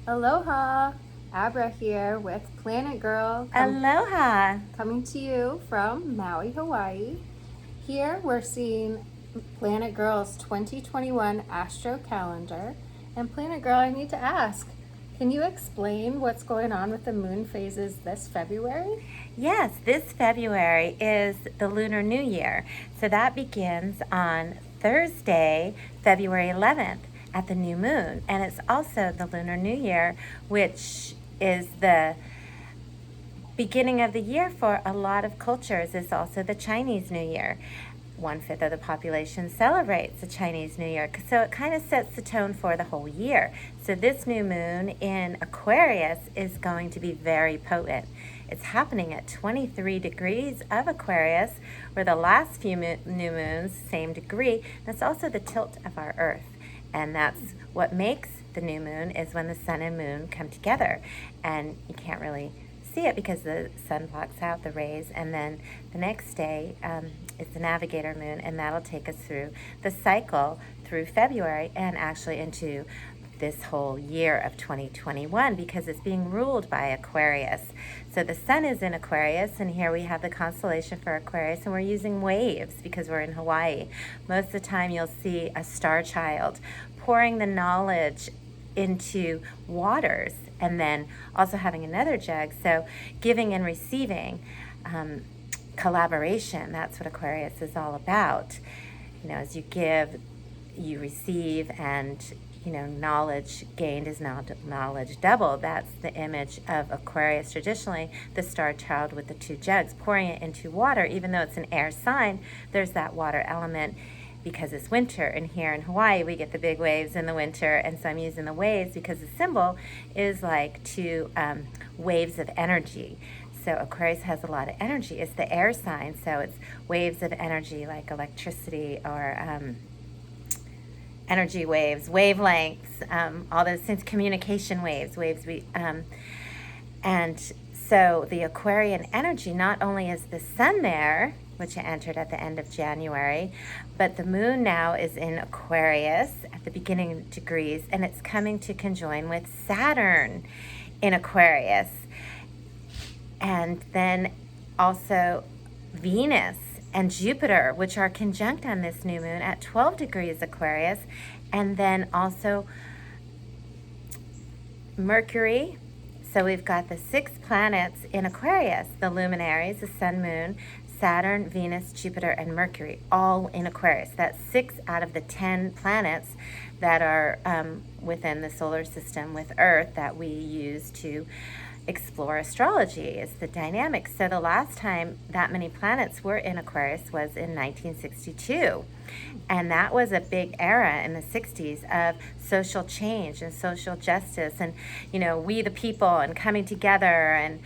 Aloha! Abra here with Planet Girl Aloha. coming to you from Maui, Hawaii. Here we're seeing Planet Girl's 2021 Astro Calendar. And Planet Girl, I need to ask, can you explain what's going on with the moon phases this February? Yes, this February is the Lunar New Year. So that begins on Thursday, February 11th at the new moon. And it's also the Lunar New Year, which is the beginning of the year for a lot of cultures. It's also the Chinese New Year. 1/5 of the population celebrates the Chinese New Year. So it kind of sets the tone for the whole year. So this new moon in Aquarius is going to be very potent. It's happening at 23 degrees of Aquarius, where the last few new moons, same degree. That's also the tilt of our Earth. And that's what makes the new moon, is when the sun and moon come together. And you can't really see it because the sun blocks out the rays, and then the next day is the navigator moon, and that'll take us through the cycle through February and actually into this whole year of 2021, because it's being ruled by Aquarius. So the sun is in Aquarius, and here we have the constellation for Aquarius, and we're using waves because we're in Hawaii. Most of the time you'll see a star child pouring the knowledge into waters, and then also having another jug, so giving and receiving, collaboration. That's what Aquarius is all about. As you give, you receive, and knowledge gained is now knowledge doubled. That's the image of Aquarius. Traditionally, the star child with the two jugs, pouring it into water. Even though it's an air sign, there's that water element because it's winter, and here in Hawaii we get the big waves in the winter, and so I'm using the waves because the symbol is like two waves of energy. So Aquarius has a lot of energy. It's the air sign, so it's waves of energy like electricity or energy waves, wavelengths, all those things, communication waves, and so the Aquarian energy, not only is the sun there, which entered at the end of January, but the moon now is in Aquarius at the beginning degrees, and it's coming to conjoin with Saturn in Aquarius. And then also Venus and Jupiter, which are conjunct on this new moon at 12 degrees Aquarius, and then also Mercury. So we've got the 6 planets in Aquarius, the luminaries, the sun, moon, Saturn, Venus, Jupiter, and Mercury, all in Aquarius. That's 6 out of the 10 planets that are within the solar system with Earth that we use to explore astrology. Is the dynamic. So the last time that many planets were in Aquarius was in 1962. And that was a big era in the 60s of social change and social justice, and we the people, and coming together, and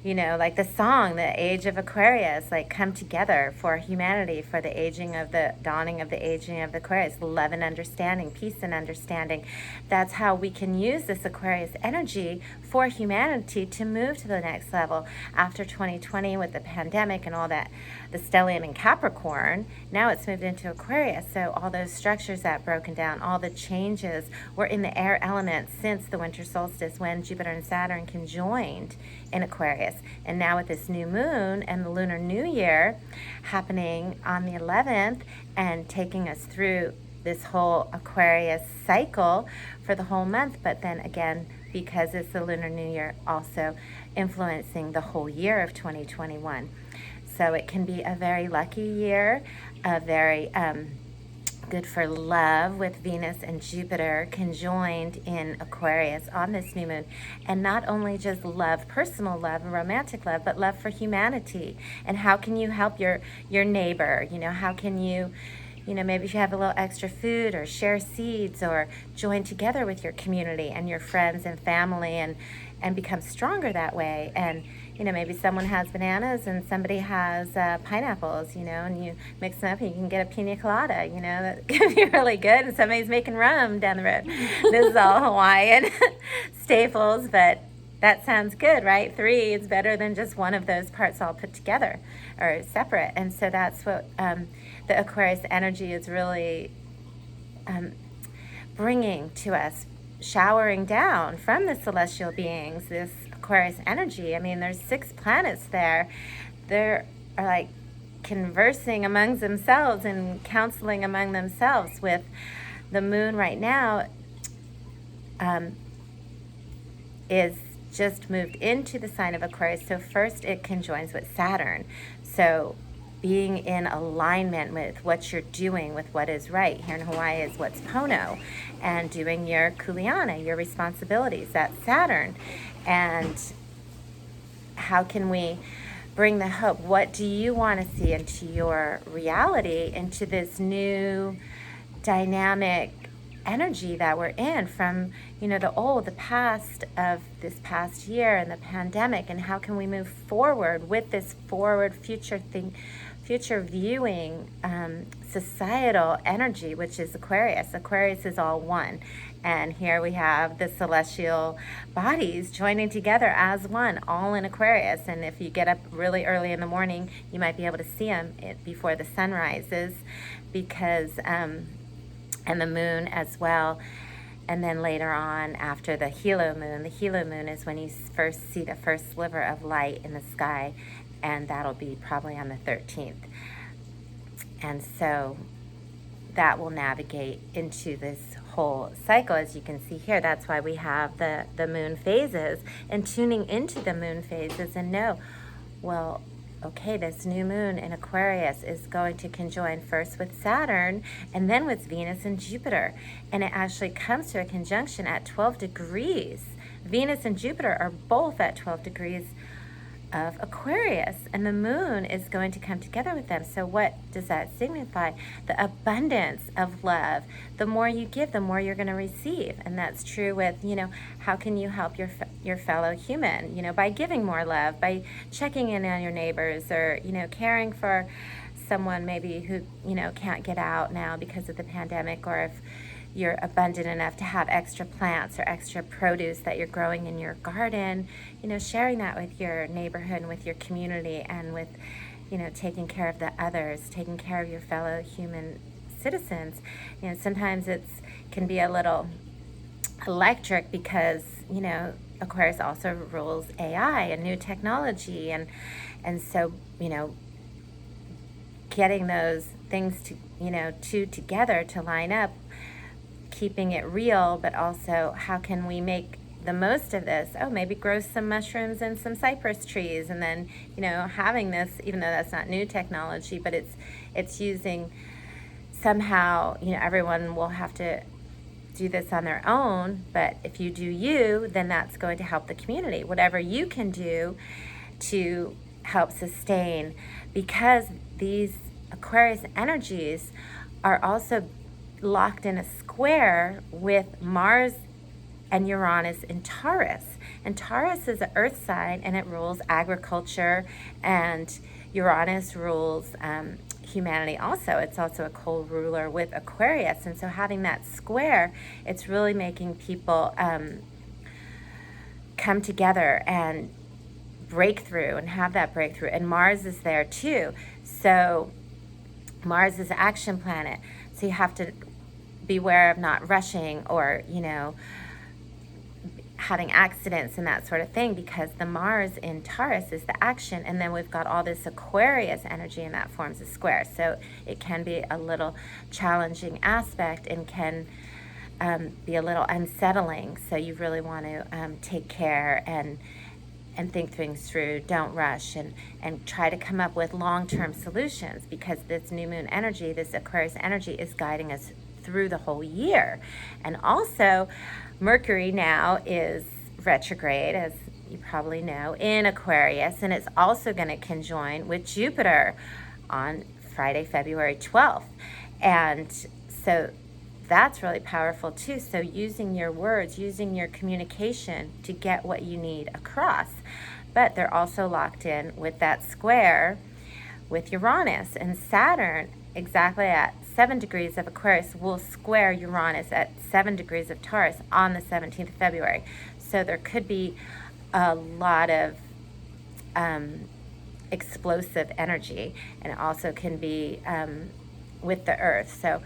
like the song, The Age of Aquarius, like come together for humanity, for the dawning of the aging of the Aquarius, love and understanding, peace and understanding. That's how we can use this Aquarius energy for humanity to move to the next level. After 2020 with the pandemic and all that, the stellium in Capricorn, now it's moved into Aquarius. So all those structures that broken down, all the changes were in the air element since the winter solstice, when Jupiter and Saturn conjoined in Aquarius. And now with this new moon and the Lunar New Year happening on the 11th and taking us through this whole Aquarius cycle for the whole month, but then again, because it's the Lunar New Year, also influencing the whole year of 2021. So it can be a very lucky year, a very good for love, with Venus and Jupiter conjoined in Aquarius on this new moon. And not only just love, personal love and romantic love, but love for humanity. And how can you help your neighbor? How can you maybe if you have a little extra food, or share seeds, or join together with your community and your friends and family, and become stronger that way. And maybe someone has bananas and somebody has pineapples, and you mix them up and you can get a pina colada, that can be really good. And somebody's making rum down the road. This is all Hawaiian staples, but that sounds good, right? 3 is better than just one of those parts all put together or separate. And so that's what the Aquarius energy is really bringing to us showering down from the celestial beings, this Aquarius energy. I mean, there's 6 planets there. They're like conversing among themselves and counseling among themselves. With the moon right now is just moved into the sign of Aquarius. So first it conjoins with Saturn. So being in alignment with what you're doing, with what is right. Here in Hawaii is what's Pono, and doing your kuleana, your responsibilities. That's Saturn. And how can we bring the hope? What do you want to see into your reality, into this new dynamic energy that we're in from, the past of this past year and the pandemic, and how can we move forward with this forward future viewing societal energy, which is Aquarius. Aquarius is all one. And here we have the celestial bodies joining together as one, all in Aquarius. And if you get up really early in the morning, you might be able to see them before the sun rises, because and the moon as well. And then later on, after the helo moon is when you first see the first sliver of light in the sky, and that'll be probably on the 13th. And so that will navigate into this whole cycle, as you can see here. That's why we have the moon phases, and tuning into the moon phases and know, well, okay, this new moon in Aquarius is going to conjoin first with Saturn and then with Venus and Jupiter. And it actually comes to a conjunction at 12 degrees. Venus and Jupiter are both at 12 degrees of Aquarius, and the moon is going to come together with them. So what does that signify? The abundance of love. The more you give, the more you're going to receive. And that's true with, how can you help your fellow human? By giving more love, by checking in on your neighbors, or, caring for someone maybe who, can't get out now because of the pandemic, or if you're abundant enough to have extra plants or extra produce that you're growing in your garden, sharing that with your neighborhood and with your community, and with, taking care of the others, taking care of your fellow human citizens. Sometimes can be a little electric because, Aquarius also rules AI and new technology, and so, getting those things together to line up, keeping it real, but also how can we make the most of this? Maybe grow some mushrooms and some cypress trees, and then, having this, even though that's not new technology, but it's using somehow, everyone will have to do this on their own, but if you do you, then that's going to help the community. Whatever you can do to help sustain, because these Aquarius energies are also locked in a square with Mars and Uranus in Taurus. And Taurus is an earth sign, and it rules agriculture, and Uranus rules humanity also. It's also a cold ruler with Aquarius. And so having that square, it's really making people come together and break through and have that breakthrough. And Mars is there too. So Mars is an action planet. So you have to beware of not rushing, or, having accidents and that sort of thing, because the Mars in Taurus is the action, and then we've got all this Aquarius energy, and that forms a square. So it can be a little challenging aspect, and can be a little unsettling. So you really want to take care and think things through. Don't rush, and try to come up with long-term solutions, because this new moon energy, this Aquarius energy, is guiding us through the whole year. And also, Mercury now is retrograde, as you probably know, in Aquarius, and it's also going to conjoin with Jupiter on Friday, February 12th. And so that's really powerful too. So using your words, using your communication to get what you need across. But they're also locked in with that square with Uranus, and Saturn exactly at 7 degrees of Aquarius will square Uranus at 7 degrees of Taurus on the 17th of February. So there could be a lot of explosive energy, and it also can be with the earth. So,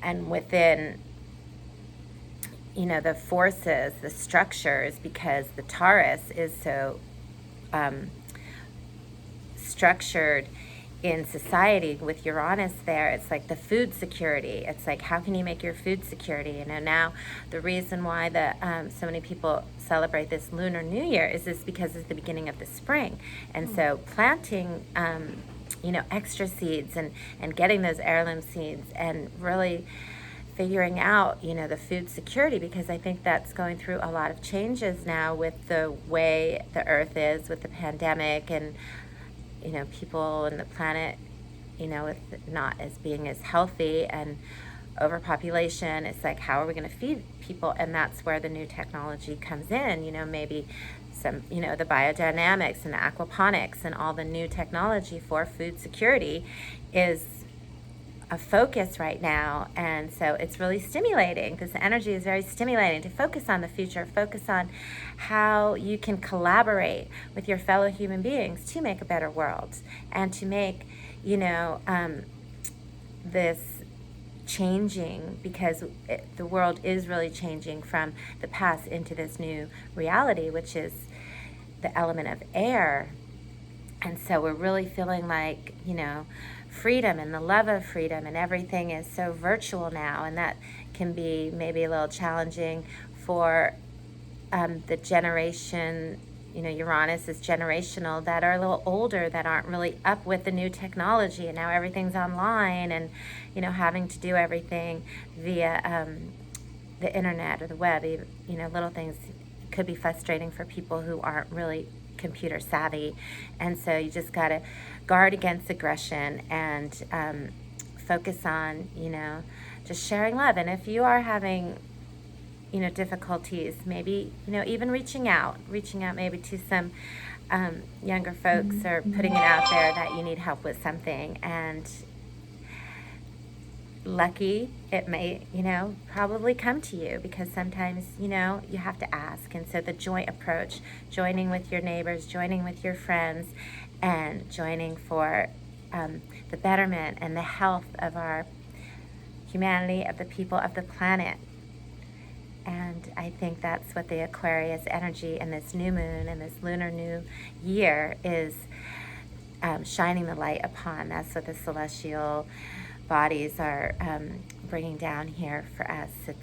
and within the forces, the structures, because the Taurus is so structured in society with Uranus there. It's like the food security. It's like, how can you make your food security? Now the reason why so many people celebrate this Lunar New Year is because it's the beginning of the spring. And so planting, extra seeds and getting those heirloom seeds and really figuring out, the food security, because I think that's going through a lot of changes now with the way the earth is, with the pandemic, and people and the planet, with not as being as healthy and overpopulation. It's like, how are we going to feed people? And that's where the new technology comes in, maybe some, the biodynamics and the aquaponics and all the new technology for food security is a focus right now. And so it's really stimulating. This energy is very stimulating to focus on the future, focus on how you can collaborate with your fellow human beings to make a better world and to make, this changing, because the world is really changing from the past into this new reality, which is the element of air. And so we're really feeling like, freedom and the love of freedom, and everything is so virtual now, and that can be maybe a little challenging for the generation, Uranus is generational, that are a little older, that aren't really up with the new technology, and now everything's online, and having to do everything via the internet or the web. Little things could be frustrating for people who aren't really computer savvy. And so you just got to guard against aggression and focus on, just sharing love. And if you are having, difficulties, maybe, even reaching out maybe to some younger folks, or putting it out there that you need help with something. And lucky, it may, probably come to you, because sometimes, you have to ask. And so the joint approach, joining with your neighbors, joining with your friends, and joining for the betterment and the health of our humanity, of the people, of the planet. And I think that's what the Aquarius energy and this new moon and this Lunar New Year is shining the light upon. That's what the celestial bodies are bringing down here for us. It's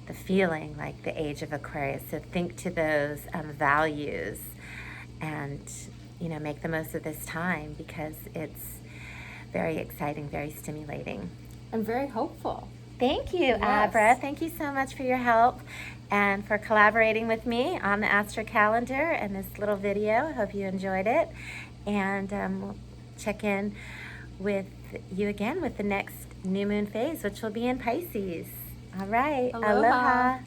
the feeling like the age of Aquarius. So think to those values, and make the most of this time, because it's very exciting, very stimulating, and very hopeful. Thank you, Yes. Abra. Thank you so much for your help and for collaborating with me on the Astro Calendar and this little video. I hope you enjoyed it. And we'll check in with you again with the next new moon phase, which will be in Pisces. All right. Aloha. Aloha.